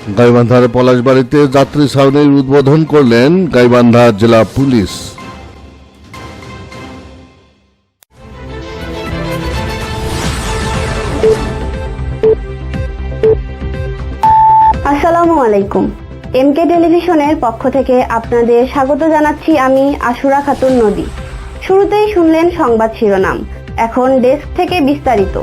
গাইবান্ধার পলাশবাড়িতে যাত্রী ছাউনির উদ্বোধন করলেন গাইবান্ধা জেলা পুলিশ। আসসালামু আলাইকুম। এমকে টেলিভিশনের পক্ষ থেকে আপনাদের স্বাগত জানাচ্ছি আমি আশুরা খাতুন নদী। শুরুতেই শুনলেন সংবাদ শিরোনাম, এখন ডেস্ক থেকে বিস্তারিত।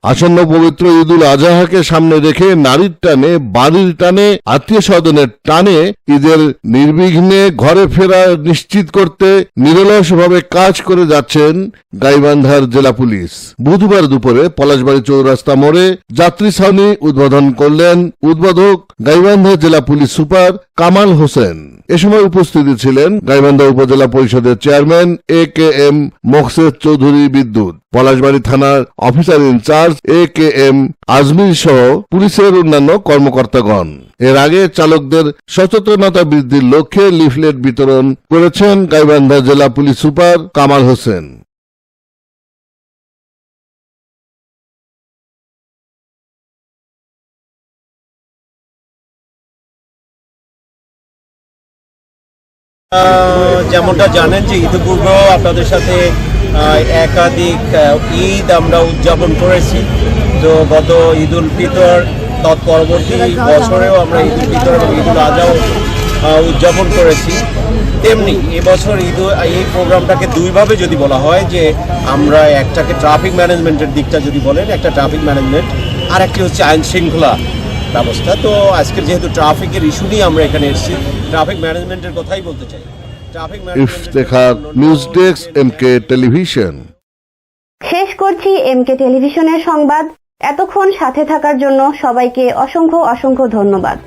আসন্ন পবিত্র ঈদুল আজহাকে সামনে রেখে নারীর টানে, বাড়ির টানে, আত্মীয় স্বজনের টানে ঈদের নির্বিঘ্নে ঘরে ফেরা নিশ্চিত করতে নিরলসভাবে কাজ করে যাচ্ছেন গাইবান্ধার জেলা পুলিশ। বুধবার দুপুরে পলাশবাড়ি চৌরাস্তা মোড়ে যাত্রী ছাউনি উদ্বোধন করলেন উদ্বোধক গাইবান্ধা জেলা পুলিশ সুপার কামাল হোসেন। এ সময় উপস্থিত ছিলেন গাইবান্ধা উপজেলা পরিষদের চেয়ারম্যান AKM মোকসেদ চৌধুরী বিদ্যুৎ, পলাশবাড়ি থানার অফিসার ইনচার্জ AKM আজমির সহ পুলিশের অন্যান্য কর্মকর্তাগণ। এর আগে চালকদের সচেতনতা বৃদ্ধির লক্ষ্যে লিফলেট বিতরণ করেছেন গাইবান্ধা জেলা পুলিশ সুপার কামাল হোসেন। যেমনটা জানেন যে ইতিপূর্বেও আপনাদের সাথে একাধিক ঈদ আমরা উদযাপন করেছি। তো গত ঈদুল ফিতর তৎপরবর্তী বছরেও আমরা ঈদুল ফিতর এবং ঈদুল আজহাও উদযাপন করেছি। তেমনি এবছর এই প্রোগ্রামটাকে দুইভাবে যদি বলা হয়, যে আমরা একটাকে ট্রাফিক ম্যানেজমেন্টের দিকটা যদি বলেন, একটা ট্রাফিক ম্যানেজমেন্ট, আর একটি হচ্ছে আইন শৃঙ্খলা ব্যবস্থা। তো আজকের যেহেতু ট্রাফিকের ইস্যু নিয়ে আমরা এখানে এসেছি, ট্রাফিক ম্যানেজমেন্টের কথাই বলতে চাই। Iftekhar, news desk, MK television. শেষ করছি এমকে টেলিভিশনের সংবাদ। এতক্ষণ সাথে থাকার জন্য সবাইকে অসংখ্য ধন্যবাদ।